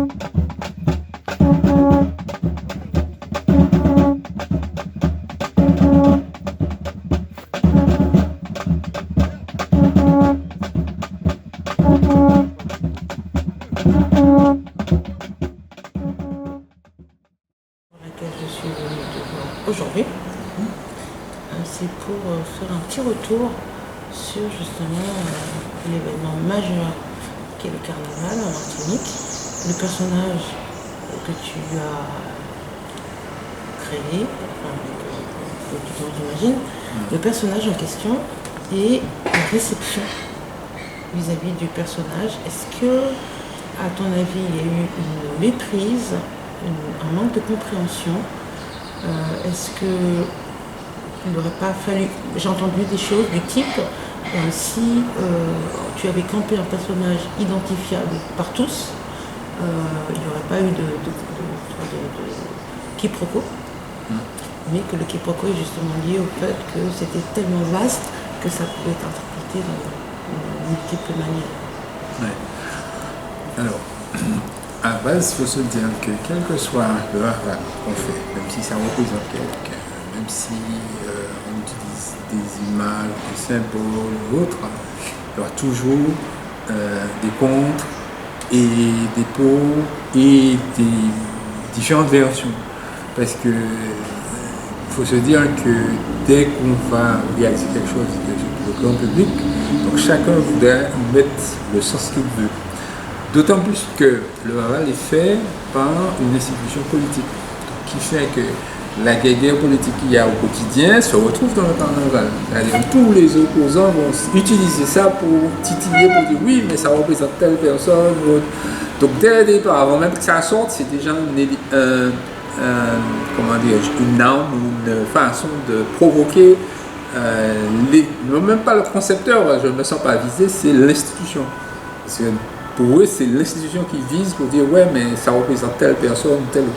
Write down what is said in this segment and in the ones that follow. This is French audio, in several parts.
Aujourd'hui, c'est pour faire un petit retour sur justement l'événement majeur qui est le carnaval en Martinique, le personnage que tu as créé, enfin, que j'imagine, le personnage en question et la réception vis-à-vis du personnage. Est-ce que, à ton avis, il y a eu une méprise, un manque de compréhension? Est-ce que il n'aurait pas fallu... J'ai entendu des choses du type, si tu avais campé un personnage identifiable par tous, il n'y aurait pas eu de quiproquo, mais que le quiproquo est justement lié au fait que c'était tellement vaste que ça pouvait être interprété de multiples manières. Ouais. Alors, à la base, il faut se dire que quel que soit le ravalement qu'on fait, même si ça représente quelqu'un, même si on utilise des images, des symboles ou autres, il y aura toujours des contre et des pour et des différentes versions. Parce que il faut se dire que dès qu'on va réaliser quelque chose sur le grand public, donc chacun voudrait mettre le sens qu'il veut. D'autant plus que le Raval est fait par une institution politique, qui fait que la guerre politique qu'il y a au quotidien se retrouve dans le carnaval. C'est-à-dire que tous les opposants vont utiliser ça pour titiller, pour dire oui, mais ça représente telle personne. Donc dès le départ, avant même que ça sorte, c'est déjà une arme ou une façon de provoquer, même pas le concepteur, je ne me sens pas visé, c'est l'institution. Parce que pour eux, c'est l'institution qui vise pour dire ouais, mais ça représente telle personne, telle autre.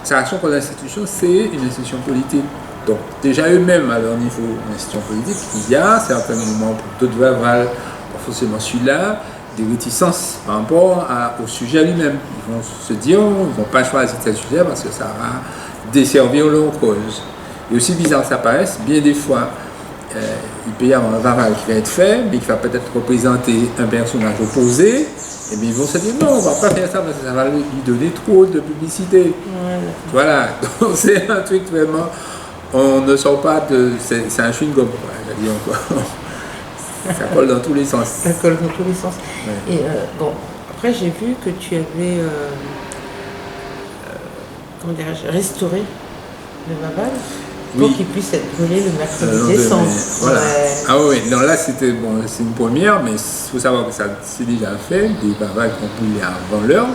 Sachant que l'institution, c'est une institution politique. Donc, déjà eux-mêmes, à leur niveau d'institution politique, il y a certains moments pour d'autres Vaval, pas forcément celui-là, des réticences par rapport au sujet lui-même. Ils vont se dire, ils ne vont pas choisir tel sujet parce que ça va desservir leur cause. Et aussi bizarre que ça paraisse, bien des fois, il peut y avoir un Vaval qui va être fait, mais qui va peut-être représenter un personnage opposé. Et bien ils vont se dire non, on ne va pas faire ça parce que ça va lui donner trop de publicité. Ouais. Voilà, donc c'est un truc vraiment, on ne sort pas de... C'est un chewing-gum, je dis encore. Ça colle dans tous les sens. Ça colle dans tous les sens. Ouais. Et bon, après j'ai vu que tu avais restauré le Vaval pour qu'il puisse être brûlé le mercredi décembre. Voilà. Ouais. Ah oui, non, là c'était bon, c'est une première, mais il faut savoir que ça c'est déjà fait, des Vavals qui ont brûlé avant l'heure.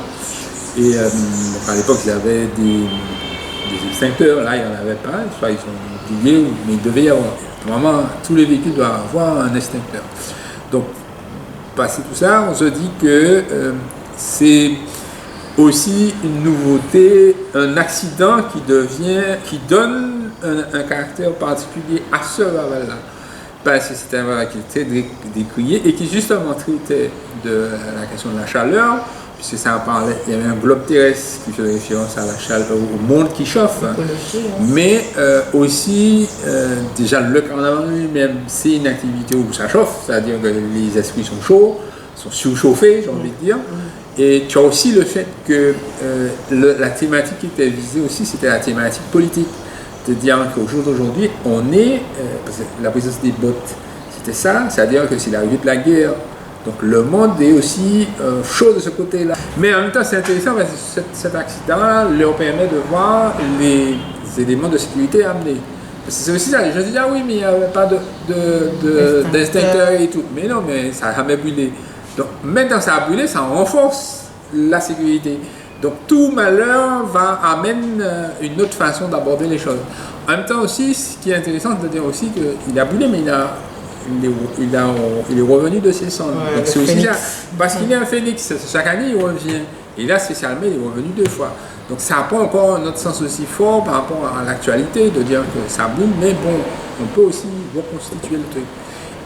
Et à l'époque, il y avait des extincteurs, là il n'y en avait pas, soit ils sont oubliés, mais il devait y avoir. Vraiment, tous les véhicules doivent avoir un extincteur. Donc, passé tout ça, on se dit que c'est aussi une nouveauté, un accident qui donne un caractère particulier à ce Vaval-là. Parce que c'était un Vaval qui était décrié et qui justement traitait de la question de la chaleur, puisque ça parlait, il y avait un globe terrestre qui faisait référence à la chaleur, au monde qui chauffe, mais aussi déjà le carnaval lui-même, c'est une activité où ça chauffe, c'est-à-dire que les esprits sont chauds, sont surchauffés, j'ai envie de dire. Et tu as aussi le fait que la thématique qui était visée aussi, c'était la thématique politique. C'est-à-dire qu'au jour d'aujourd'hui, on est, parce que la présence des bottes, c'était ça, c'est-à-dire que c'est l'arrivée de la guerre. Donc le monde est aussi chaud de ce côté-là. Mais en même temps, c'est intéressant parce que cet accident leur permet de voir les éléments de sécurité amenés. Parce que c'est aussi ça, les gens disent ah oui, mais il n'y avait pas d'extincteur et tout. Mais non, mais ça n'a jamais brûlé. Donc maintenant ça a brûlé, ça renforce la sécurité. Donc tout malheur amène une autre façon d'aborder les choses. En même temps aussi, ce qui est intéressant, c'est de dire aussi qu'il a brûlé, mais il est revenu de ses cendres. Ouais, donc c'est aussi ça. Parce qu'il est un phénix, chaque année il revient. Et là spécialement il est revenu 2 fois. Donc ça apprend encore un autre sens aussi fort par rapport à l'actualité, de dire que ça brûle, mais bon, on peut aussi reconstituer le truc.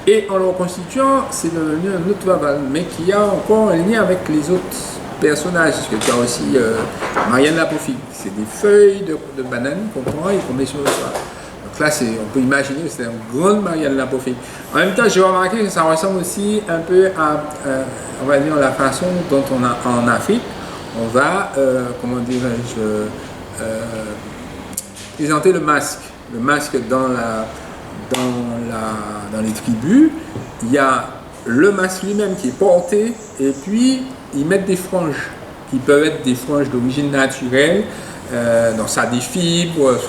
Et en le reconstituant, c'est devenu un autre Vaval, mais qui a encore un lien avec les autres personnages. Parce que tu as aussi Marianne Lapoffigue. C'est des feuilles de banane qu'on prend et qu'on met sur le toit. Donc là, on peut imaginer que c'est une grande Marianne Lapoffigue. En même temps, j'ai remarqué que ça ressemble aussi un peu à, on va dire, la façon dont on a en Afrique, on va, comment dirais-je, présenter le masque. Le masque dans les tribus, il y a le masque lui-même qui est porté et puis ils mettent des franges qui peuvent être des franges d'origine naturelle, donc ça a des fibres,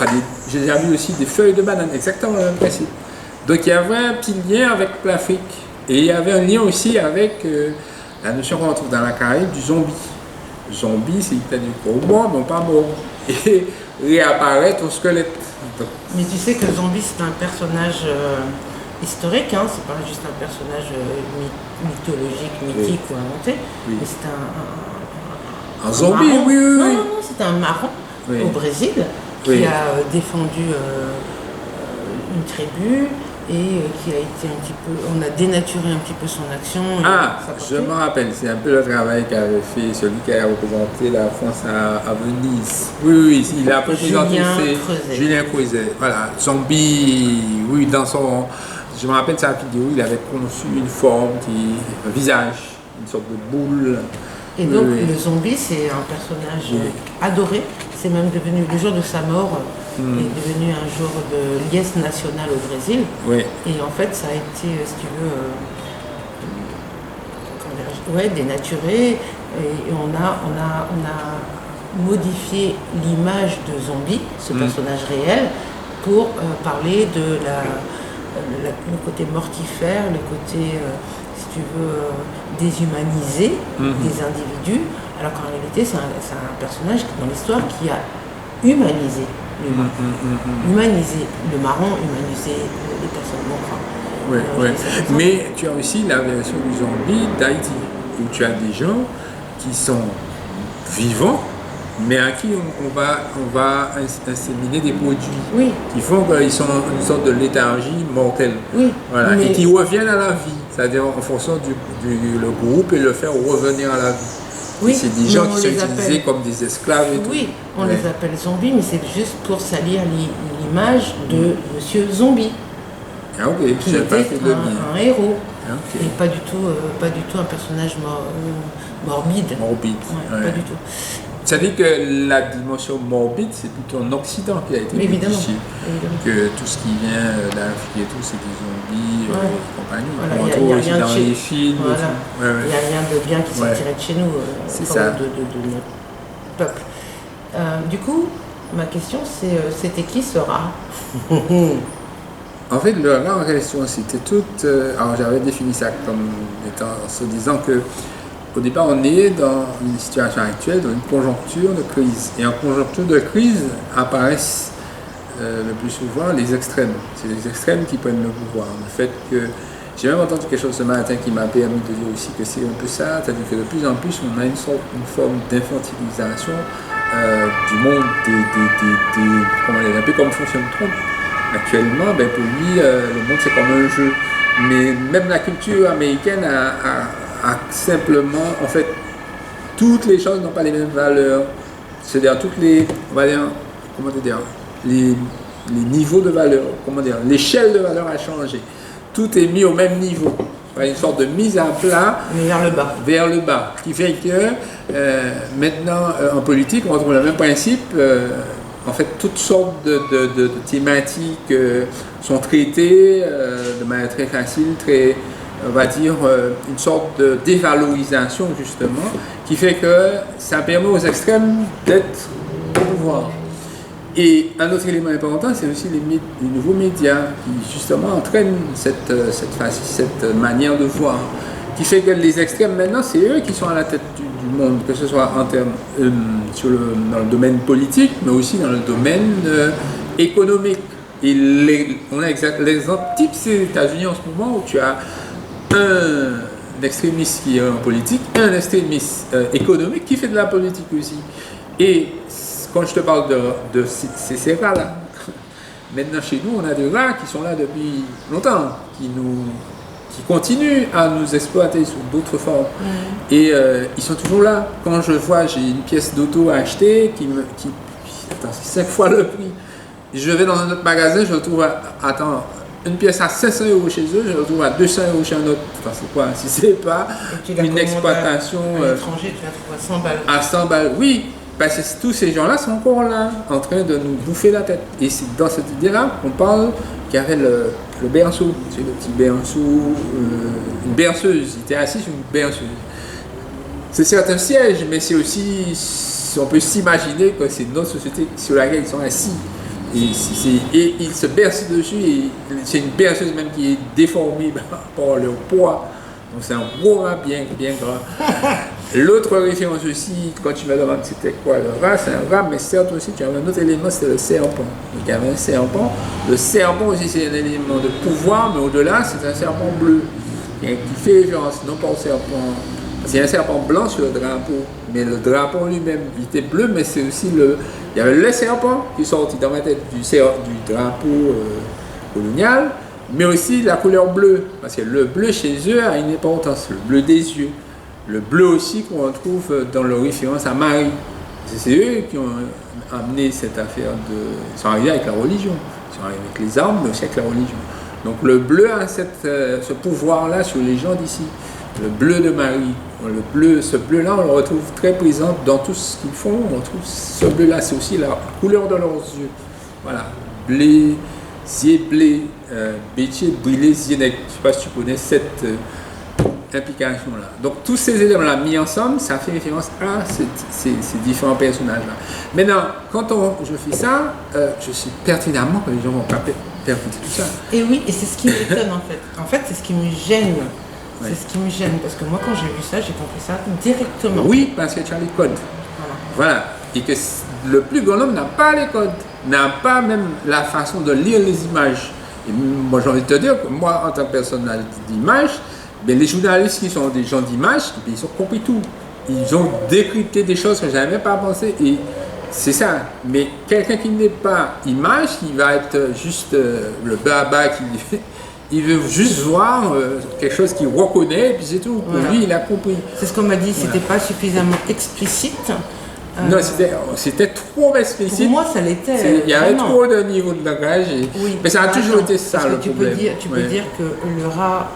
j'ai déjà vu aussi des feuilles de banane, exactement le même principe. Donc il y avait un petit lien avec l'Afrique et il y avait un lien aussi avec la notion qu'on retrouve dans la Caraïbe du zombie. Zombie, c'est du gros mort, mais pas mort. Et réapparaître au squelette. Donc, mais tu sais que Zombie, c'est un personnage historique, hein, c'est pas juste un personnage mythologique, mythique ou inventé, mais c'est un zombie, marron. oui. Non, c'est un marron au Brésil qui a défendu une tribu et qui a été un petit peu, on a dénaturé un petit peu son action. Je me rappelle, c'est un peu le travail qu'avait fait celui qui a représenté la France à Venise. Oui, il a représenté Julien Creuset. Voilà, zombie, oui, je me rappelle sa vidéo, il avait conçu une forme un visage, une sorte de boule. Et donc le zombie, c'est un personnage adoré, c'est même devenu, le jour de sa mort, est devenu un jour de liesse nationale au Brésil. Oui. Et en fait, ça a été, si tu veux, dénaturé. Et on a modifié l'image de zombie, ce personnage réel, pour parler de le côté mortifère, le côté, si tu veux, déshumanisé des individus. Alors qu'en réalité, c'est un personnage dans l'histoire qui a humanisé l'humain. Humanisé le marron, humanisé les personnes. Mais tu as aussi la version du zombie d'Haïti, où tu as des gens qui sont vivants, mais à qui on va inséminer des produits qui font qu'ils sont une sorte de léthargie mortelle. Voilà, et qui reviennent à la vie, c'est-à-dire en fonction le groupe et le faire revenir à la vie. C'est des gens qui sont utilisés comme des esclaves et tout. Oui, on les appelle zombies, mais c'est juste pour salir l'image de Monsieur Zombie. Qui était un héros. Et pas du tout un personnage morbide. Pas du tout. Ça dit que la dimension morbide, c'est plutôt en Occident qui a été modifié. Que tout ce qui vient d'Afrique et tout, c'est des zombies et compagnie. On retrouve aussi dans les films. Il n'y a rien de bien qui sortirait de chez nous, de notre peuple. Du coup, ma question, c'était qui ce rat? En fait, le rat en question, c'était tout. Alors, j'avais défini ça comme étant en se disant que au départ, on est dans une situation actuelle, dans une conjoncture de crise. Et en conjoncture de crise apparaissent le plus souvent les extrêmes. C'est les extrêmes qui prennent le pouvoir. Le fait que j'ai même entendu quelque chose ce matin qui m'a permis de dire aussi que c'est un peu ça, c'est-à-dire que de plus en plus, on a une forme d'infantilisation du monde, un peu comme fonctionne Trump. Actuellement, pour lui, le monde c'est comme un jeu. Mais même la culture américaine a simplement, en fait, toutes les choses n'ont pas les mêmes valeurs. C'est-à-dire toutes les, on va dire, les niveaux de valeur, l'échelle de valeur a changé. Tout est mis au même niveau. Une sorte de mise à plat. Mais vers le bas. Vers le bas. Ce qui fait que maintenant, en politique, on retrouve le même principe. En fait, toutes sortes de thématiques sont traitées de manière très facile, très, on va dire, une sorte de dévalorisation, justement, qui fait que ça permet aux extrêmes d'être au pouvoir. Et un autre élément important, c'est aussi les nouveaux médias qui, justement, entraînent cette manière de voir, qui fait que les extrêmes, maintenant, c'est eux qui sont à la tête du monde, que ce soit en termes, dans le domaine politique, mais aussi dans le domaine économique. Et on a l'exemple type, c'est les États-Unis en ce moment, où tu as un extrémiste qui est en politique, un extrémiste économique qui fait de la politique aussi. Et quand je te parle de ces rats-là, maintenant chez nous, on a des rats qui sont là depuis longtemps, qui continuent à nous exploiter sous d'autres formes. Et ils sont toujours là. Quand je vois, j'ai une pièce d'auto à acheter attends, c'est 5 fois le prix. Je vais dans un autre magasin, je retrouve une pièce à 500 € chez eux, je retrouve à 200 € chez un autre. Enfin, c'est quoi? Si c'est pas une exploitation. À l'étranger, tu la trouves à 100 balles. À 100 balles, oui. Parce que tous ces gens-là sont encore là, en train de nous bouffer la tête. Et c'est dans cette idée-là qu'on parle qu'il y avait le berceau. C'est le petit berceau, une berceuse. Il était assis sur une berceuse. C'est certes un siège, mais c'est aussi, on peut s'imaginer que c'est notre société sur laquelle ils sont assis. Et ils se bercent dessus, et c'est une berceuse même qui est déformée par leur poids. Donc c'est un gros rat bien gras. L'autre référence aussi, quand tu me demandes c'était quoi le rat, c'est un rat, mais certes aussi tu avais un autre élément, c'était le serpent. Donc il y avait un serpent. Le serpent aussi c'est un élément de pouvoir, mais au-delà c'est un serpent bleu. Qui fait référence non pas au serpent. C'est un serpent blanc sur le drapeau, mais le drapeau lui-même il était bleu, mais c'est aussi il y avait le serpent qui est sorti dans ma tête du drapeau colonial, mais aussi la couleur bleue, parce que le bleu chez eux a une importance, le bleu des yeux, le bleu aussi qu'on retrouve dans leur référence à Marie. C'est eux qui ont amené cette affaire ils sont arrivés avec la religion, ils sont arrivés avec les armes, mais aussi avec la religion. Donc le bleu a ce pouvoir-là sur les gens d'ici. Le bleu de Marie, ce bleu-là, on le retrouve très présent dans tout ce qu'ils font. On retrouve ce bleu-là, c'est aussi la couleur de leurs yeux. Voilà, blé, zié blé, bétier, brûlé, ziénec. Je ne sais pas si tu connais cette implication-là. Donc tous ces éléments-là mis ensemble, ça fait référence à ces différents personnages-là. Maintenant, quand je fais ça, je sais pertinemment que les gens vont pas percuter tout ça. Et oui, et c'est ce qui m'étonne en fait. En fait, c'est ce qui me gêne. Ouais. C'est ce qui me gêne, parce que moi quand j'ai vu ça, j'ai compris ça directement. Oui, parce que tu as les codes. Voilà. Et que le plus grand nombre n'a pas les codes, n'a pas même la façon de lire les images. Et moi j'ai envie de te dire que moi, en tant que personnalité d'image, ben, les journalistes qui sont des gens d'image, ben, ils ont compris tout. Ils ont décrypté des choses que je n'avais pas pensé. Et c'est ça. Mais quelqu'un qui n'est pas image, qui va être juste le blabla qui fait. Il veut juste voir quelque chose qu'il reconnaît, et puis c'est tout. Voilà. Lui, il a compris. C'est ce qu'on m'a dit, c'était pas suffisamment explicite. Non, c'était trop explicite. Pour moi, ça l'était. Il y avait trop de niveau de langage. Oui. Mais ça a toujours été ça le problème. Tu peux dire que le rat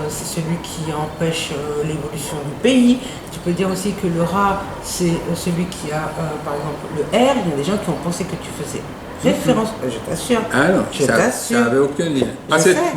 c'est celui qui empêche l'évolution du pays. Tu peux dire aussi que le rat, c'est celui qui a, par exemple, le R. Il y a des gens qui ont pensé que tu faisais référence, je t'assure. Ah non, ça n'avait aucun lien.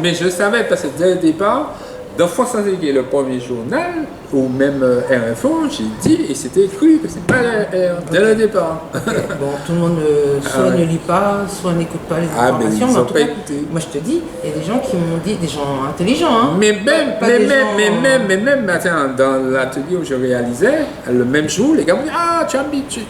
Mais je savais, parce que dès le départ, dans France Intégrée, le premier journal, ou même RFO, j'ai dit, et c'était écrit que c'est pas R, dès le départ. Okay. Bon, tout le monde soit ne lit pas, soit n'écoute pas les informations. Mais en tout cas, moi je te dis, il y a des gens qui m'ont dit, des gens intelligents. Hein, mais même, attends, dans l'atelier où je réalisais, le même jour, les gars m'ont dit, ah,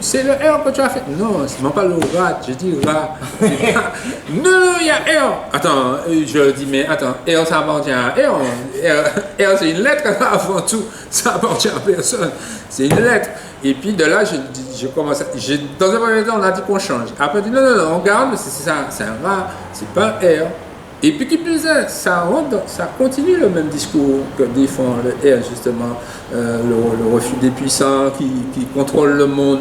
c'est le R que tu as fait. Non, c'est même pas le rat, je dis rat. Non, il y a R. Attends, je dis, mais attends, R ça appartient à R. R c'est une lettre avant tout, ça appartient à personne, c'est une lettre. Et puis de là, je commence dans un premier temps, on a dit qu'on change. Après, on dit non, on garde, c'est ça, c'est un rat, c'est pas un R. Et puis qui plus est, ça continue le même discours que défend le R, justement, le refus des puissants qui contrôlent le monde.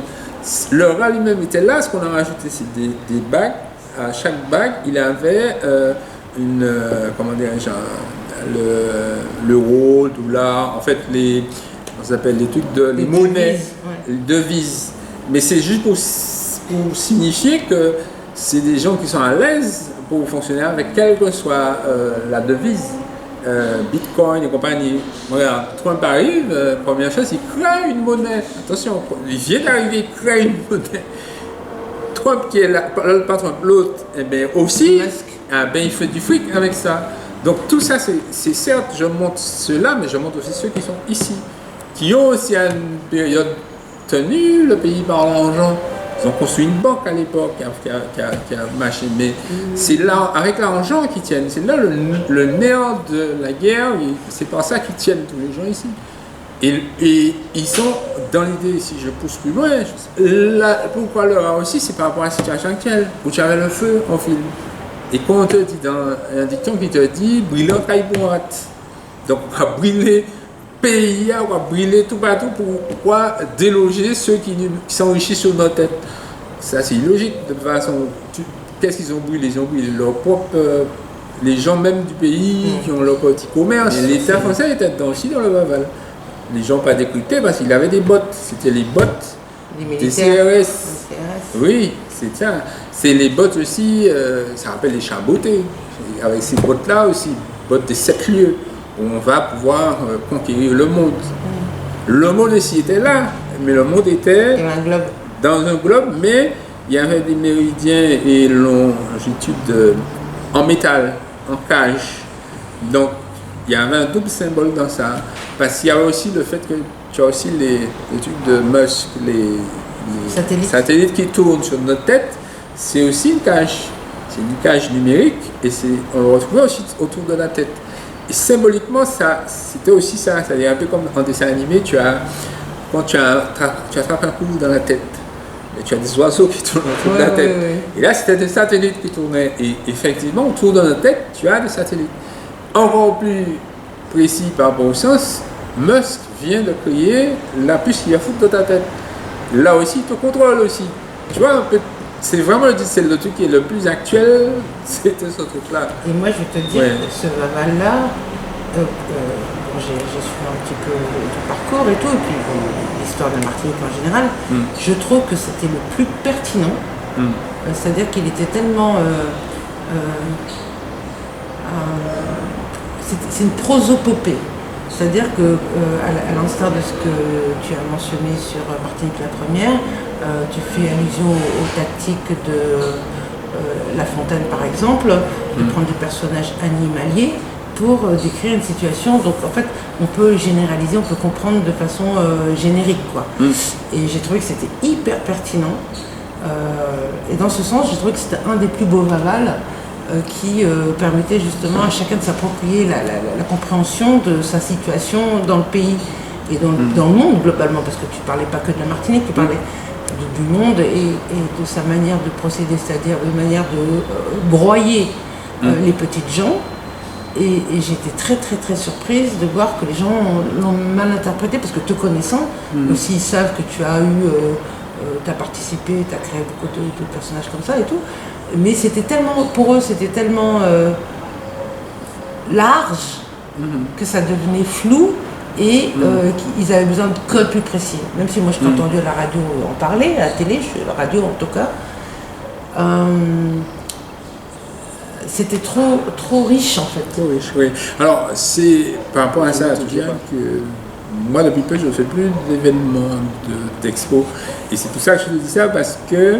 Le rat lui-même était là, ce qu'on a rajouté, c'est des bagues. À chaque bague, il avait comment dirais-je, le rôle, ou là, en fait, on s'appelle les trucs les monnaies, les devises. Mais c'est juste pour signifier que c'est des gens qui sont à l'aise pour fonctionner avec quelle que soit la devise, Bitcoin et compagnie. Regarde, Trump arrive, première chose, il crée une monnaie. Attention, il vient d'arriver, il crée une monnaie. Trump qui est pas Trump, l'autre, eh bien aussi, il fait du fric avec ça. Donc tout ça, c'est certes, je montre ceux-là, mais je montre aussi ceux qui sont ici, qui ont aussi à une période tenu le pays par l'argent. Ils ont construit une banque à l'époque qui a marché, mais c'est là, avec l'argent qu'ils tiennent. C'est là le nerf de la guerre, c'est par ça qu'ils tiennent tous les gens ici. Et ils sont dans l'idée, si je pousse plus loin, pourquoi le rat aussi, c'est par rapport à la situation actuelle, où tu avais le feu en film. Et quand on te dit dans un dicton qui te dit brûler caille pour hâte. Donc on va brûler pays, on va brûler tout partout pour pouvoir déloger ceux qui s'enrichissent sur notre tête. Ça c'est illogique. De toute façon, qu'est-ce qu'ils ont brûlé? Ils ont brûlé leur propre. Les gens même du pays qui ont leur petit commerce. Et l'État français était aussi dans le Vaval. Les gens pas décryptés parce qu'il avait des bottes. C'était les bottes des CRS. Oui, c'est ça. C'est les bottes aussi, ça rappelle les chabotés. Avec ces bottes-là aussi, bottes des 7 lieux, où on va pouvoir conquérir le monde. Le monde aussi était là, mais le monde était dans un globe, mais il y avait des méridiens et longitudes en métal, en cage. Donc, il y avait un double symbole dans ça. Parce qu'il y a aussi le fait que tu as aussi les trucs de Musk, les satellites qui tournent sur notre tête. C'est aussi une cage. C'est une cage numérique et on le retrouvait aussi autour de la tête. Et symboliquement, c'était aussi ça. C'est-à-dire un peu comme en dessin animé, quand tu attrapes un coup dans la tête. Et tu as des oiseaux qui tournent autour de la tête. Et là, c'était des satellites qui tournaient. Et effectivement, autour de notre tête, tu as des satellites. Encore plus précis par rapport au sens, Musk vient de créer la puce qui va foutre dans ta tête. Là aussi, il te contrôle aussi. Tu vois, un peu, c'est vraiment le truc qui est le plus actuel, c'était ce truc-là. Et moi, je vais te dire, ce Vaval-là, j'ai suivi un petit peu le parcours et tout, et puis l'histoire de Martinique en général, je trouve que c'était le plus pertinent. C'est-à-dire qu'il était tellement... c'est une prosopopée. C'est-à-dire que, à l'instar de ce que tu as mentionné sur Martinique la Première, tu fais allusion aux tactiques de La Fontaine, par exemple, de prendre des personnages animaliers pour décrire une situation. Donc, en fait, on peut généraliser, on peut comprendre de façon générique, quoi. Et j'ai trouvé que c'était hyper pertinent. Et dans ce sens, j'ai trouvé que c'était un des plus beaux Vaval qui permettait justement à chacun de s'approprier la compréhension de sa situation dans le pays et dans le monde globalement, parce que tu ne parlais pas que de la Martinique, tu parlais du monde et de sa manière de procéder, c'est-à-dire de manière de broyer les petites gens. Et j'étais très très très surprise de voir que les gens l'ont mal interprété, parce que te connaissant, aussi ils savent que tu as tu as participé, tu as créé beaucoup de personnages comme ça et tout. Mais c'était tellement, pour eux, c'était tellement large que ça devenait flou et qu'ils avaient besoin de codes plus précis. Même si moi je t'ai entendu à la radio en parler, à la télé, à la radio en tout cas, c'était trop riche en fait. Trop riche, oui. Alors c'est par rapport à ça, je dirais que moi depuis peu je ne fais plus d'événements d'expo. Et c'est pour ça que je te dis ça, parce que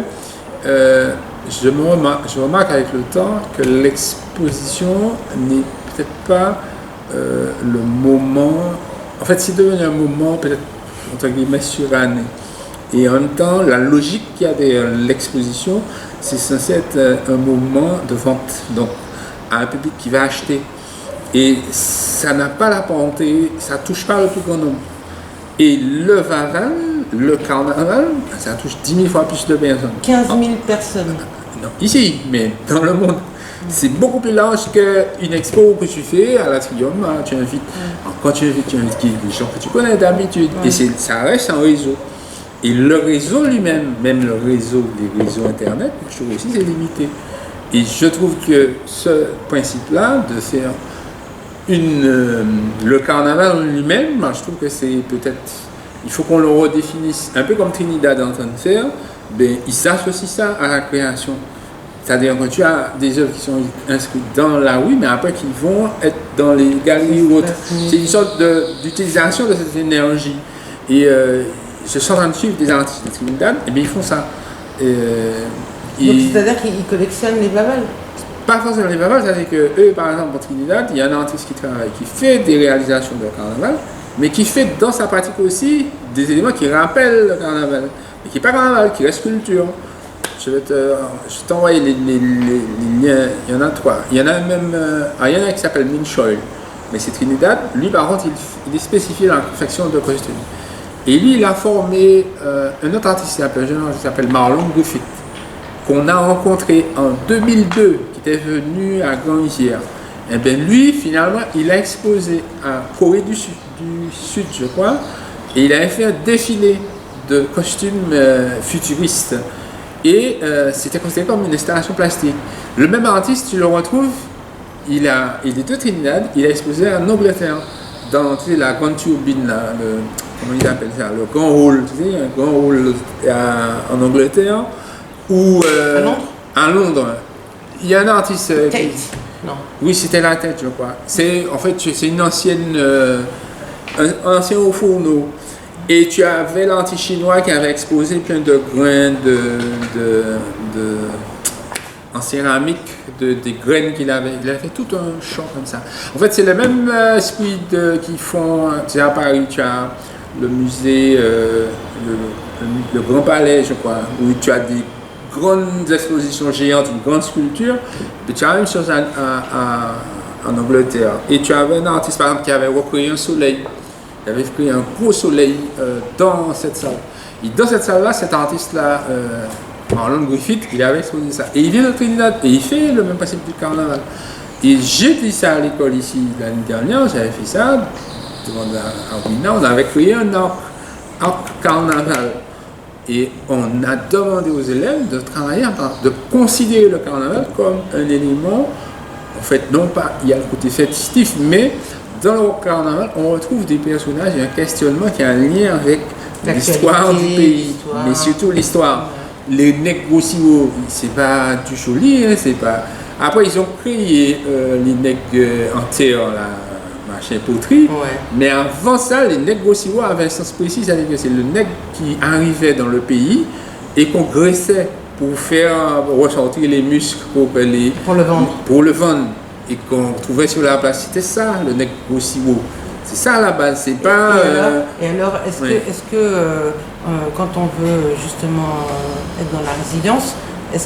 je remarque avec le temps que l'exposition n'est peut-être pas le moment. En fait, c'est devenu un moment peut-être entre guillemets suranné. Et en même temps, la logique qu'il y a derrière l'exposition, c'est censé être un moment de vente, donc à un public qui va acheter. Et ça n'a pas la parenté, ça ne touche pas le plus grand nombre. Et le Vaval, le carnaval, ça touche 10 000 fois plus de personnes. 15 000 personnes. Non, ici, mais dans le monde. C'est beaucoup plus large qu'une expo que tu fais à l'Atrium. Hein, tu invites, quand tu invites des gens que tu connais d'habitude. Et ça reste un réseau. Et le réseau lui-même, même les réseaux Internet, je trouve aussi c'est limité. Et je trouve que ce principe-là de faire le carnaval en lui-même, je trouve que c'est peut-être, il faut qu'on le redéfinisse, un peu comme Trinidad est en train de faire, ben, ils associent ça à la création. C'est-à-dire que tu as des œuvres qui sont inscrites dans la rue, mais après qui vont être dans les galeries ou autres. C'est une sorte d'utilisation de cette énergie. Et je suis en train de suivre des artistes de Trinidad, et bien ils font ça. Donc c'est-à-dire qu'ils collectionnent les Vaval? Pas forcément les Vaval, c'est-à-dire que eux, par exemple, en Trinidad, il y a un artiste qui travaille, qui fait des réalisations de carnaval, mais qui fait dans sa pratique aussi des éléments qui rappellent le carnaval, mais qui n'est pas carnaval, qui reste culture. Je vais t'envoyer les liens, il y en a 3. Il y en a même, il y en a qui s'appelle Minchoil, mais c'est Trinidad. Lui, par contre, il est spécifié dans la confection de costumes. Et lui, il a formé un autre artiste qui s'appelle Marlon Griffith, qu'on a rencontré en 2002, qui était venu à Grand-Isère. Et bien lui, finalement, il a exposé à Corée du Sud, je crois, et il avait fait un défilé de costumes futuristes. Et c'était considéré comme une installation plastique. Le même artiste, tu le retrouves, il est de Trinidad, il a exposé en Angleterre, dans tu sais, la grande turbine, là, comment il appelle ça, le grand hall, tu sais, un grand hall en Angleterre, ou À Londres? à Londres. Il y a un artiste. Tate? Non. Oui, c'était la tête, je crois. En fait, c'est une ancienne, un ancien haut fourneau. Et tu avais l'artiste chinois qui avait exposé plein de grains en céramique, des graines qu'il avait. Il a fait tout un champ comme ça. En fait, c'est le même esprit qu'ils font. Tu sais, à Paris, tu as le musée, le Grand Palais, je crois, où tu as des grandes expositions géantes, une grande sculpture. Et tu as la même chose en Angleterre. Et tu avais un artiste, par exemple, qui avait recréé un soleil. Il avait créé un gros soleil dans cette salle. Et dans cette salle-là, cet artiste-là, Marlon Griffith, il avait exposé ça. Et il vient de Trinidad et il fait le même principe du carnaval. Et j'ai dit ça à l'école ici l'année dernière, j'avais fait ça, à Wina, on avait créé un arc carnaval. Et on a demandé aux élèves de travailler, de considérer le carnaval comme un élément, en fait, non pas, il y a le côté festif, mais dans le carnaval, on retrouve des personnages et un questionnement qui a un lien avec l'histoire du pays, mais surtout l'histoire. Les négocios, c'est pas du joli, hein, c'est pas. Après, ils ont créé les nègres en terre, la machin poterie, Ouais. mais avant ça, les négocios avaient un sens précis, c'est-à-dire que c'est le nègre qui arrivait dans le pays et qu'on graissait pour faire ressortir les muscles Pour le vendre. pour le vendre. Et qu'on trouvait sur la place, c'était ça le négociwo. C'est ça à la base, c'est pas. Et alors, est-ce oui. que quand on veut justement être dans la résidence,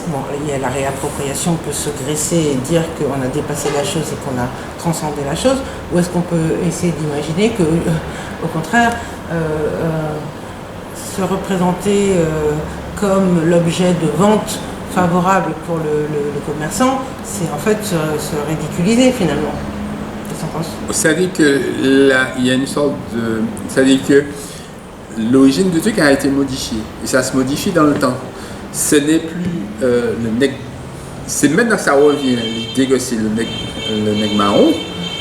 bon, il y a la réappropriation, on peut se graisser et dire qu'on a dépassé la chose et qu'on a transcendé la chose, ou est-ce qu'on peut essayer d'imaginer que, au contraire, se représenter comme l'objet de vente favorable pour le commerçant, c'est en fait se ridiculiser finalement. Qu'est-ce que tu en penses? C'est-à-dire que là, il y a une sorte de. C'est-à-dire que l'origine du truc a été modifiée. Et ça se modifie dans le temps. Ce n'est plus le nègre. C'est maintenant que ça revient, l'idée que c'est le nègre marron.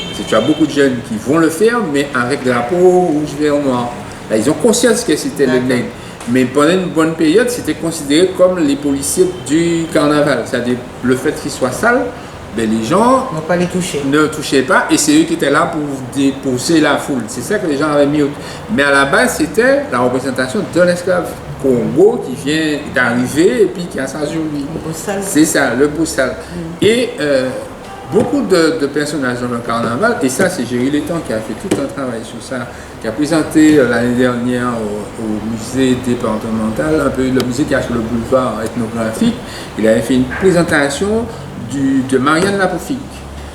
Parce que tu as beaucoup de jeunes qui vont le faire, mais avec de la peau rouge, vert, noir. Là, ils ont conscience que c'était le nègre. Mais pendant une bonne période, c'était considéré comme les policiers du carnaval. C'est-à-dire le fait qu'ils soient sales, ben les gens Ne pas les toucher. ne touchaient pas et c'est eux qui étaient là pour dépousser la foule. C'est ça que les gens avaient mis. Mais à la base, c'était la représentation de l'esclave Congo qui vient d'arriver et puis qui a sa jolie. Le beau sale. C'est ça, le beau sale. Et beaucoup de personnages dans le carnaval, et ça c'est Géry Letang qui a fait tout un travail sur ça, qui a présenté l'année dernière au musée départemental, un peu le musée qui a sur le boulevard ethnographique, il avait fait une présentation de Marianne Lapoufig.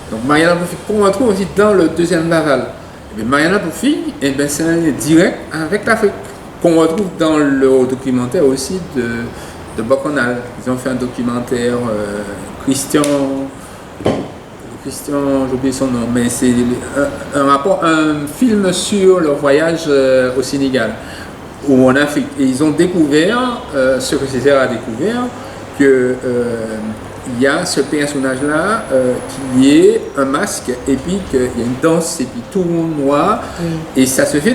Donc Marianne Lapoufig qu'on retrouve aussi dans le deuxième Laval. Et bien, Marianne Lapoufig, c'est un lien direct avec l'Afrique, qu'on retrouve dans le documentaire aussi de Boconal. Ils ont fait un documentaire, Christian, j'ai oublié son nom, mais c'est un film sur leur voyage au Sénégal ou en Afrique. Et ils ont découvert, ce que Césaire a découvert, que il y a ce personnage-là qui est un masque et puis qu'il y a une danse et puis tout noir et ça se fait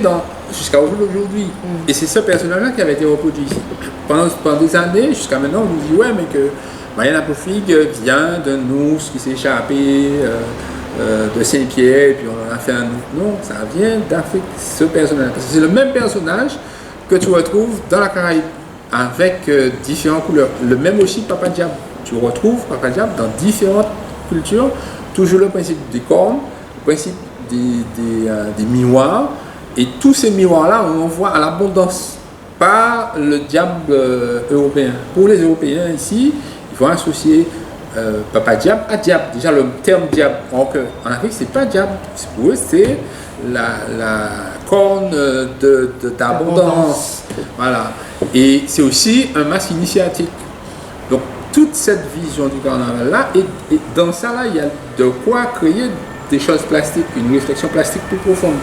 jusqu'à aujourd'hui. Et c'est ce personnage-là qui avait été reproduit ici. Pendant des années, jusqu'à maintenant, on nous dit ouais mais que Marianne Lapoufig vient d'un ours qui s'est échappé de Saint-Pierre et puis on en a fait un ours. Non, ça vient d'Afrique, ce personnage. Parce que c'est le même personnage que tu retrouves dans la Caraïbe avec différentes couleurs. Le même aussi Papa Diable. Tu retrouves Papa Diable dans différentes cultures, toujours le principe des cornes, le principe des miroirs, et tous ces miroirs-là, on voit à l'abondance, pas le diable européen. Pour les Européens ici, il faut associer Papa Diable à diable. Déjà le terme diable, en Afrique, c'est pas diable, pour eux c'est la corne d'abondance. Voilà. Et c'est aussi un masque initiatique. Donc, toute cette vision du carnaval-là, et dans ça, là, il y a de quoi créer des choses plastiques, une réflexion plastique plus profonde.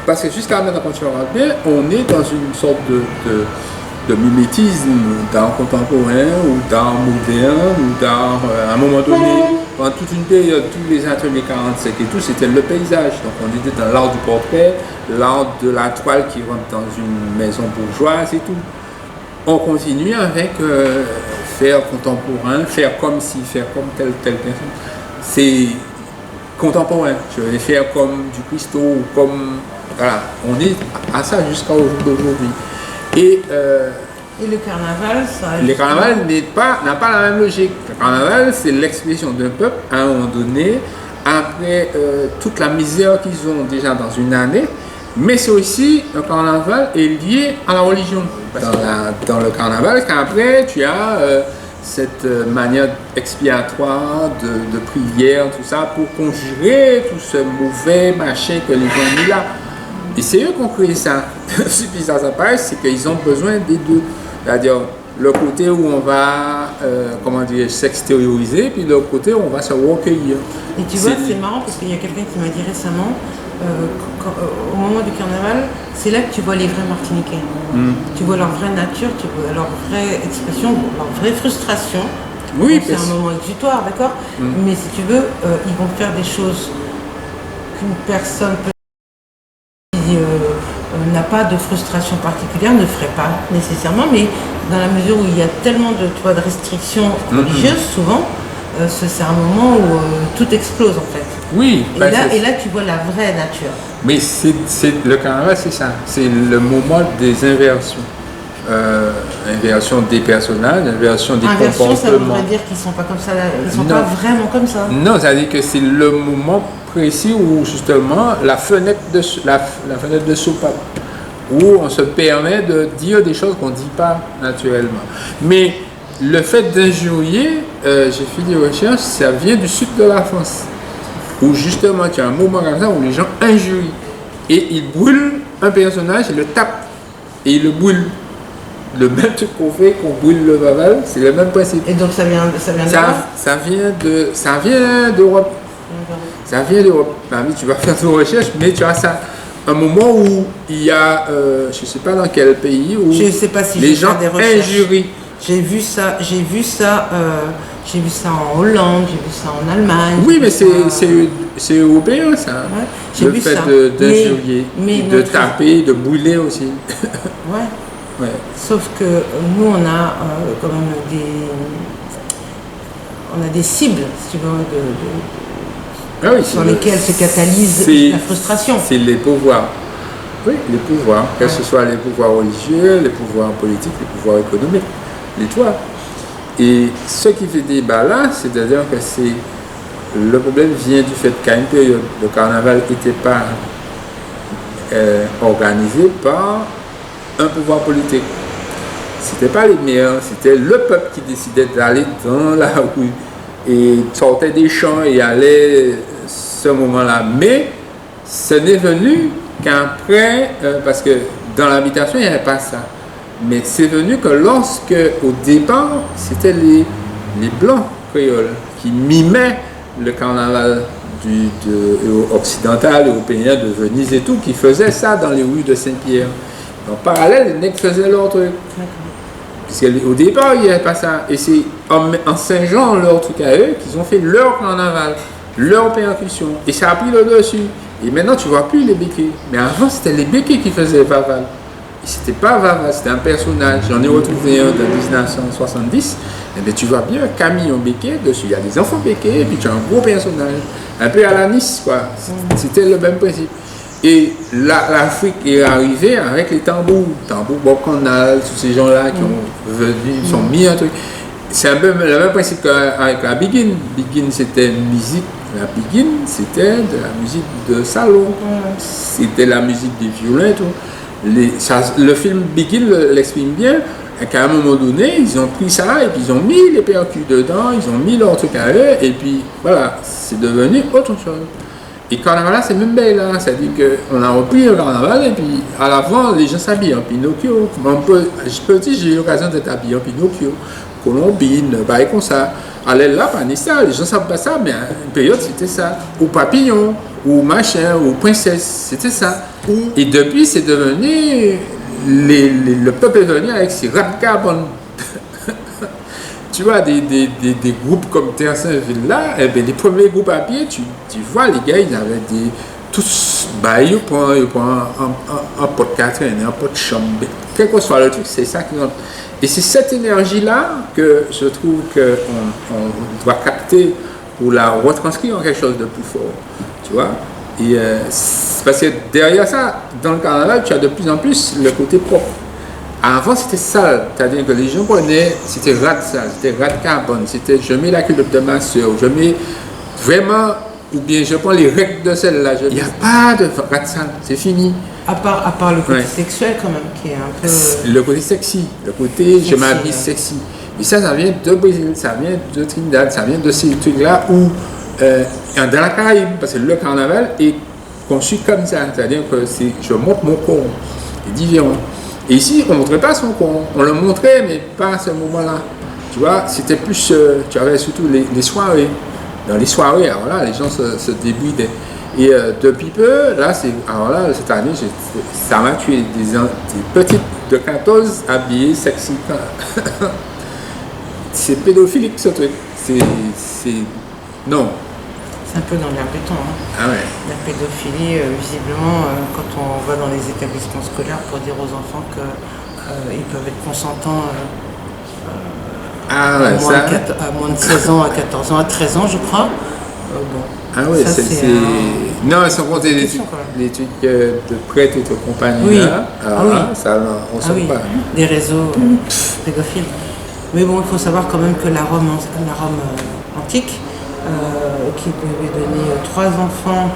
Parce que jusqu'à maintenant, quand tu regardes bien, on est dans une sorte de mimétisme d'art contemporain ou d'art moderne ou d'art, à un moment donné, pendant toute une période, tous les ateliers 45 et tout, c'était le paysage. Donc on était dans l'art du portrait, l'art de la toile qui rentre dans une maison bourgeoise et tout. On continue avec faire contemporain, faire comme si, faire comme telle personne. C'est contemporain. Je vais faire comme du Christo ou comme... Voilà, on est à ça jusqu'à aujourd'hui. Et le carnaval, ça... Le carnaval n'a pas la même logique. Le carnaval, c'est l'expression d'un peuple à un moment donné, après toute la misère qu'ils ont déjà dans une année, mais c'est aussi, le carnaval est lié à la religion. Dans le carnaval, qu'après, tu as cette manière expiatoire de prière, tout ça, pour conjurer tout ce mauvais machin que les gens ont mis là. Et c'est eux qui ont créé ça. Ce qui ça passe, c'est qu'ils ont besoin des deux. C'est-à-dire le côté où on va s'extérioriser, puis le côté où on va se recueillir. Et tu vois, c'est marrant parce qu'il y a quelqu'un qui m'a dit récemment, au moment du carnaval, c'est là que tu vois les vrais Martiniquais. Tu vois leur vraie nature, tu vois leur vraie expression, leur vraie frustration. Oui, c'est un moment exutoire, d'accord. Mais si tu veux, ils vont faire des choses qu'une personne peut n'a pas de frustration particulière, ne ferait pas nécessairement, mais dans la mesure où il y a tellement de restrictions religieuses, souvent, c'est un moment où tout explose en fait. Oui. Et là, tu vois la vraie nature. Mais le carnaval, c'est ça. C'est le moment des inversions. Inversion des personnages, inversion des comportements. Ça voudrait dire qu'ils ne sont pas comme ça, ils ne sont pas vraiment comme ça. Non, ça veut dire que c'est le moment précis où justement la fenêtre de soupape, où on se permet de dire des choses qu'on ne dit pas naturellement. Mais le fait d'injurier, j'ai fait des recherches, ça vient du sud de la France, où justement tu as un moment comme ça où les gens injurient et ils brûlent un personnage, ils le tapent et ils le brûlent. Le même truc qu'on fait, qu'on brûle le Vaval, c'est le même principe. Et donc ça vient ça vient d'Europe. Ça vient d'Europe. Tu vas faire tes recherches, mais tu as ça. Un moment où il y a, je ne sais pas dans quel pays, où je sais pas si les gens injurient. J'ai vu ça en Hollande, j'ai vu ça en Allemagne. Oui, mais c'est européen ça. Ouais, j'ai vu fait ça. D'injurier, de taper, de brûler aussi. Ouais. Ouais. Sauf que nous, on a quand même des cibles, si tu veux, sur lesquelles se catalyse la frustration. C'est les pouvoirs. Oui, les pouvoirs. Que ce soit les pouvoirs religieux, les pouvoirs politiques, les pouvoirs économiques, les toits. Et ce qui fait débat là, c'est-à-dire que le problème vient du fait qu'à une période, le carnaval n'était pas organisé par un pouvoir politique. C'était pas les maires, c'était le peuple qui décidait d'aller dans la rue et sortait des champs et allait ce moment-là. Mais ce n'est venu qu'après, parce que dans l'habitation, il n'y avait pas ça. Mais c'est venu que lorsque, au départ, c'était les Blancs créoles qui mimaient le carnaval occidental, européen de Venise et tout, qui faisaient ça dans les rues de Saint-Pierre. En parallèle, les nègres faisaient leur truc. Puisqu'au départ, il n'y avait pas ça. Et c'est en Saint-Jean, leur truc à eux, qu'ils ont fait leur carnaval, leur percussion. Et ça a pris le dessus. Et maintenant, tu ne vois plus les béquets. Mais avant, c'était les béquets qui faisaient Vaval. Et c'était pas Vaval, c'était un personnage. J'en ai retrouvé un de 1970. Et bien, tu vois bien un camion béquet dessus. Il y a des enfants béquets, et puis tu as un gros personnage. Un peu à la Nice, quoi. C'était le même principe. Et l'Afrique est arrivée avec les tambours Bob Canal, tous ces gens-là qui ont venu, ils ont mis un truc. C'est un peu le même principe qu'avec la Begin. Begin, c'était une musique. La Begin, c'était de la musique de salon. C'était la musique des violons et tout. Le film Begin l'exprime bien. Qu'à un moment donné, ils ont pris ça et puis ils ont mis les percus dedans, ils ont mis leur truc à eux, et puis voilà, c'est devenu autre chose. Et carnaval, c'est même belle, là. C'est-à-dire qu'on a repris le carnaval et puis à l'avant, les gens s'habillent en Pinocchio. Je peux dire, j'ai eu l'occasion d'être habillé en Pinocchio. colombine, pareil comme ça. Alors là, pas ça, les gens ne savent pas ça, mais à une période, c'était ça. Ou papillon, ou machin, ou princesse, c'était ça. Et depuis, c'est devenu, le peuple est venu avec ses rats de carbone. Tu vois, des groupes comme Terre Saint-Ville là, eh bien, les premiers groupes à pied, tu vois, les gars, ils avaient tous, bah, ils prennent un pot de Catherine, un pot de chambre, quel que soit le truc, c'est ça qu'ils ont. Et c'est cette énergie-là que je trouve qu'on doit capter pour la retranscrire en quelque chose de plus fort, tu vois. Et parce que derrière ça, dans le carnaval, tu as de plus en plus le côté propre. Avant, c'était sale, c'est-à-dire que les gens prenaient, c'était rat sale, c'était rat carbone, c'était je mets la culotte de ma soeur, je mets vraiment, ou bien je prends les règles de celle-là. Il n'y a pas de rat sale, c'est fini. À part le côté sexuel, quand même, qui est un peu. Le côté sexy, le côté sexy, je m'habille sexy. Et ça vient de Brésil, ça vient de Trinidad, ça vient de ces trucs-là où, dans la Caraïbe, parce que le carnaval est conçu comme ça, c'est-à-dire que je montre mon corps, c'est différent. Et ici, on ne montrait pas son corps, on le montrait, mais pas à ce moment-là. Tu vois, c'était plus, tu avais surtout les soirées. Dans les soirées, alors là, les gens se débudaient. Et depuis peu, là, alors là, cette année, ça m'a tué des petites de 14 habillées sexy. C'est pédophilique ce truc. Non. C'est un peu dans l'air béton. Hein. Ah ouais. La pédophilie, visiblement, quand on va dans les établissements scolaires pour dire aux enfants qu'ils peuvent être consentants à moins de 16 ans, à 14 ans, à 13 ans, je crois. Bon. Ah oui, c'est. Non, sans compter les trucs de prêtres et de compagnie. Oui. Là. Alors oui. Là, ça, on ne sait pas. Des réseaux pédophiles. Mais bon, il faut savoir quand même que la Rome antique, qui devait donner 3 enfants,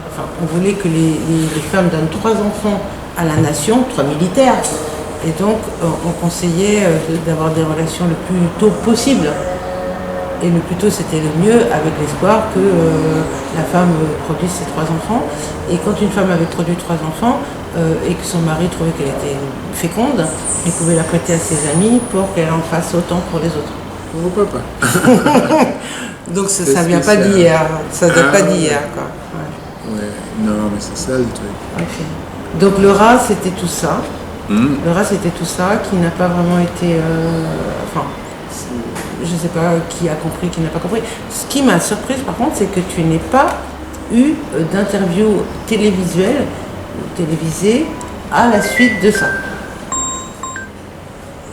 enfin, on voulait que les femmes donnent 3 enfants à la nation, 3 militaires. Et donc, on conseillait d'avoir des relations le plus tôt possible. Et le plus tôt, c'était le mieux, avec l'espoir que la femme produise ses 3 enfants. Et quand une femme avait produit 3 enfants, et que son mari trouvait qu'elle était féconde, il pouvait la prêter à ses amis pour qu'elle en fasse autant pour les autres. Pourquoi pas? Donc ça ne vient pas d'hier, ça ne date pas d'hier. Ouais, non, mais c'est ça le truc. Okay. Donc le rat, c'était tout ça. Le rat, c'était tout ça, qui n'a pas vraiment été... enfin, je ne sais pas qui a compris, qui n'a pas compris. Ce qui m'a surprise, par contre, c'est que tu n'aies pas eu d'interview télévisuelle, télévisée, à la suite de ça.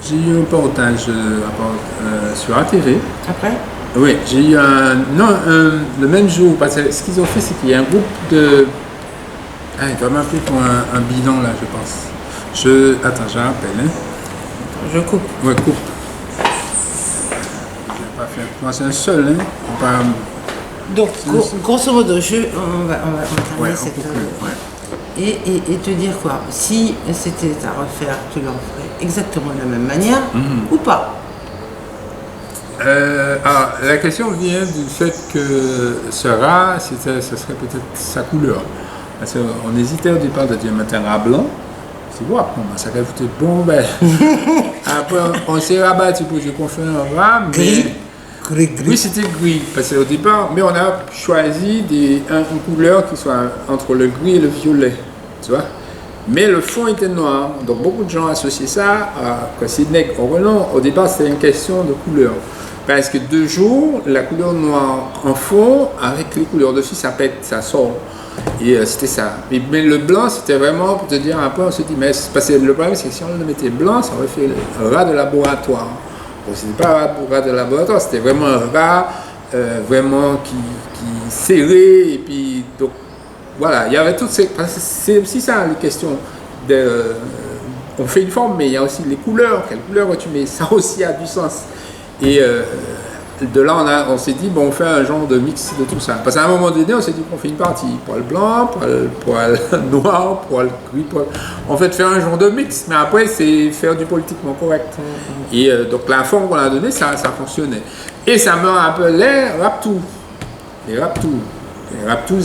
J'ai eu un reportage sur ATV. Après? Oui, j'ai eu le même jour, parce que ce qu'ils ont fait, c'est qu'il y a un groupe de... Ah, il doit m'appeler pour un bilan, là, je pense. Attends, je rappelle. Hein. Je coupe. Ouais, coupe. Je vais pas faire... Moi, c'est un seul, hein. Donc, grosso modo, on va terminer cette... Et te dire quoi? Si c'était à refaire, tu le referais exactement de la même manière ou pas? La question vient du fait que ce rat, ce serait peut-être sa couleur. Parce qu'on hésitait au départ de dire mettre un rat blanc. C'est bon, ça a foutu bon, ben. Après, on s'est rabattu pour dire qu'on fait un rat, mais. Gris. Oui, c'était gris, parce qu'au départ, mais on a choisi une couleur qui soit entre le gris et le violet, tu vois. Mais le fond était noir, donc beaucoup de gens associaient ça à Sydney Orelon. Au départ, c'était une question de couleur. Parce que de jour, la couleur noire en fond, avec les couleurs dessus, ça pète, ça sort. Et c'était ça. Mais le blanc, c'était vraiment pour te dire un peu, on se dit, mais parce que le problème, c'est que si on le mettait blanc, ça aurait fait un rat de laboratoire. Bon, c'était pas un rat de laboratoire, c'était vraiment un rat vraiment qui serré. Et puis, donc, voilà, il y avait toutes ces. C'est aussi ça, les questions. On fait une forme, mais il y a aussi les couleurs. Quelle couleur tu mets? Ça aussi a du sens. Et de là, on s'est dit, bon, on fait un genre de mix de tout ça. Parce qu'à un moment donné, on s'est dit qu'on fait une partie poil blanc, poil noir, poil gris, en fait, faire un genre de mix. Mais après, c'est faire du politiquement correct. Et donc, la forme qu'on a donnée, ça fonctionnait. Et ça me rappelait Raptou. Les Raptou. Les Raptou,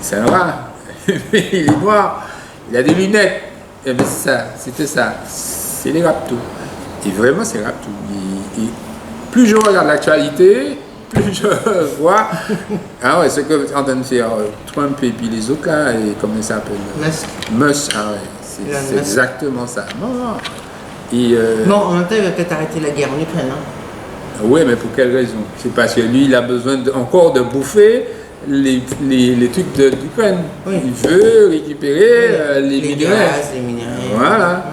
c'est un rat. Il est noir. Il a des lunettes. Et bien, c'était ça. C'est les Raptou. Et vraiment, c'est Raptou. plus je regarde l'actualité, plus je vois. Ah ouais, ce que est en train de faire Trump et puis les autres là, et comment ça s'appelle Musk, ah ouais, c'est exactement ça. Non. Et, bon, en même temps, il va peut-être arrêter la guerre en Ukraine. Hein. Oui, mais pour quelle raison? C'est parce que lui, il a besoin encore de bouffer les trucs d'Ukraine. Oui. Il veut récupérer les minéraux. Les minéraux. Voilà.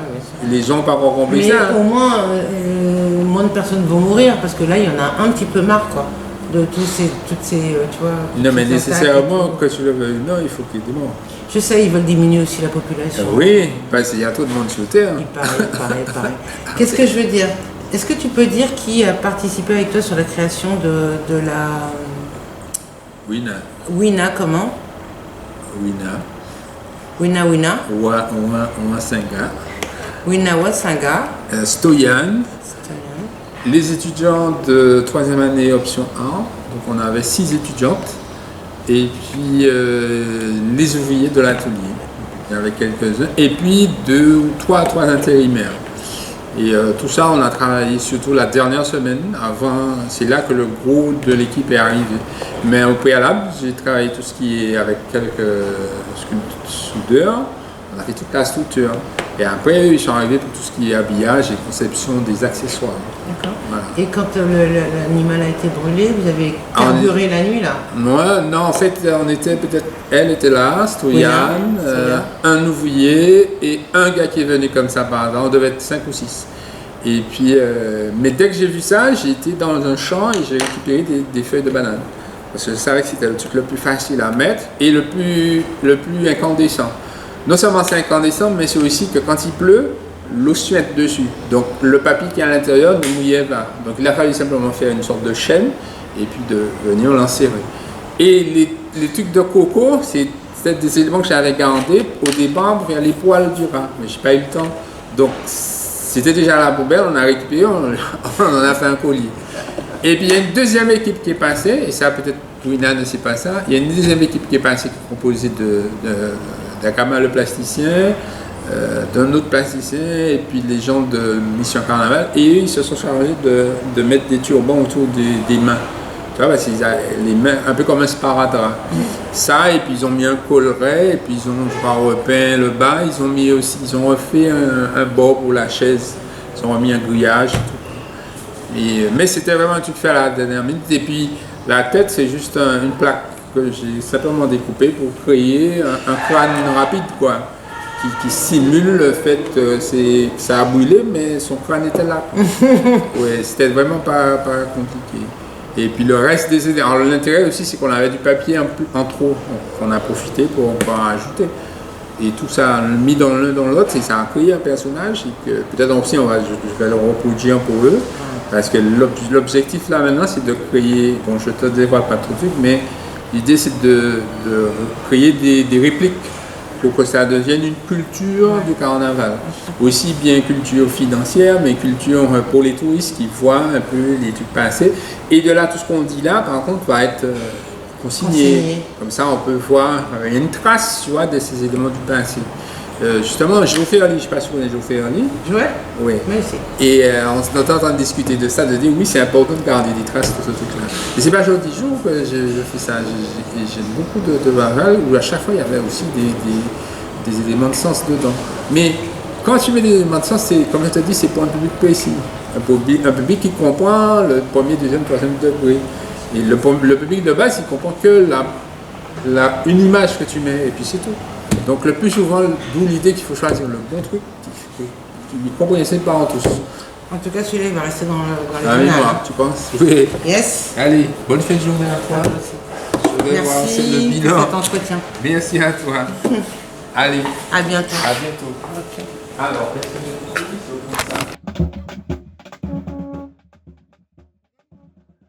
Les gens pas encore compris ça. Mais au moins de personnes vont mourir parce que là, il y en a un petit peu marre, quoi. De toutes ces, tu vois. Non, mais nécessairement, que tu le veuilles, non, il faut qu'il y ait des morts. Je sais, ils veulent diminuer aussi la population. Oui, parce qu'il y a trop de monde sur Terre. Il paraît. Qu'est-ce que je veux dire? Est-ce que tu peux dire qui a participé avec toi sur la création de la... Wina, comment? Wina. Wina Wasenga. Stoyan. Les étudiants de 3e année option 1. Donc on avait 6 étudiantes. Et puis les ouvriers de l'atelier. Il y en avait quelques-uns. Et puis 3 intérimaires. Et tout ça, on a travaillé surtout la dernière semaine. Avant, c'est là que le gros de l'équipe est arrivé. Mais au préalable, j'ai travaillé tout ce qui est avec quelques soudeurs. On a fait toute la structure. Et après, ils sont arrivés pour tout ce qui est habillage et conception des accessoires. D'accord. Voilà. Et quand l'animal a été brûlé, vous avez carburé la nuit là? Moi, non, en fait, on était peut-être. Elle était là, Stoyan, un ouvrier et un gars qui est venu comme ça par hasard. On devait être 5 ou 6. Et puis, mais dès que j'ai vu ça, j'ai été dans un champ et j'ai récupéré des feuilles de banane. Parce que je savais que c'était le truc le plus facile à mettre et le plus incandescent. Non seulement c'est incandescent, mais c'est aussi que quand il pleut, l'eau suinte dessus. Donc le papier qui est à l'intérieur ne mouillait pas. Donc il a fallu simplement faire une sorte de chaîne et puis de venir l'enserrer. Et les trucs de coco, c'était des éléments que j'avais gardés au départ pour faire les poils du rat. Mais j'ai pas eu le temps. Donc c'était déjà à la poubelle, on a récupéré, on en a fait un collier. Et puis il y a une deuxième équipe qui est passée, et ça peut-être Wina ne sait pas ça, il y a une deuxième équipe qui est passée qui est composée d'Akama le plasticien, d'un autre plasticien et puis les gens de Mission Carnaval, et eux ils se sont chargés de mettre des turbans autour des mains. Tu vois, parce qu'ils ont les mains un peu comme un sparadrap. Ça, et puis ils ont mis un colleret, et puis ils ont repeint le bas, ils ont refait un bord pour la chaise, ils ont remis un grillage et tout. Mais c'était vraiment un truc fait à la dernière minute, et puis la tête c'est juste une plaque que j'ai simplement découpée pour créer un crâne rapide, quoi. Qui simule le fait que ça a brûlé, mais son crâne était là. Ouais, c'était vraiment pas compliqué. Et puis le reste des idées. Alors l'intérêt aussi, c'est qu'on avait du papier en trop. On a profité pour en ajouter. Et tout ça mis dans l'un dans l'autre, ça a créé un personnage. Et que peut-être aussi, je vais le reproduire pour eux. Parce que l'objectif là maintenant, c'est de créer. Bon, je te dévoile pas tout de suite, mais l'idée c'est de créer des répliques pour que ça devienne une culture du carnaval. Aussi bien culture financière, mais culture pour les touristes qui voient un peu les trucs passer. Et de là, tout ce qu'on dit là, par contre, va être consigné. Comme ça, on peut voir, il y a une trace, tu vois, de ces éléments du passé. Justement, Joe Ferli, je ne sais pas si vous connaissez Joe Ferli. Ouais. Oui. Merci. Et on est en train de discuter de ça, de dire oui, c'est important de garder des traces de ce truc-là. Et c'est pas jour 10 jours que je fais ça. J'ai beaucoup de varales où à chaque fois il y avait aussi des éléments de sens dedans. Mais quand tu mets des éléments de sens, c'est, comme je te dis, c'est pour un public précis. Un public qui comprend le premier, deuxième, troisième degré. Et le public de base, il comprend que une image que tu mets, et puis c'est tout. Donc le plus souvent, d'où l'idée qu'il faut choisir le bon truc, qui comprennent pas en tous. En tout cas, celui-là, il va rester dans les mémoire, tu penses? Oui. Yes. Allez, bonne fin de journée à toi. Je vais voir le bilan. Pour cet entretien. Merci à toi. Allez. À bientôt. À bientôt. Ok. Alors,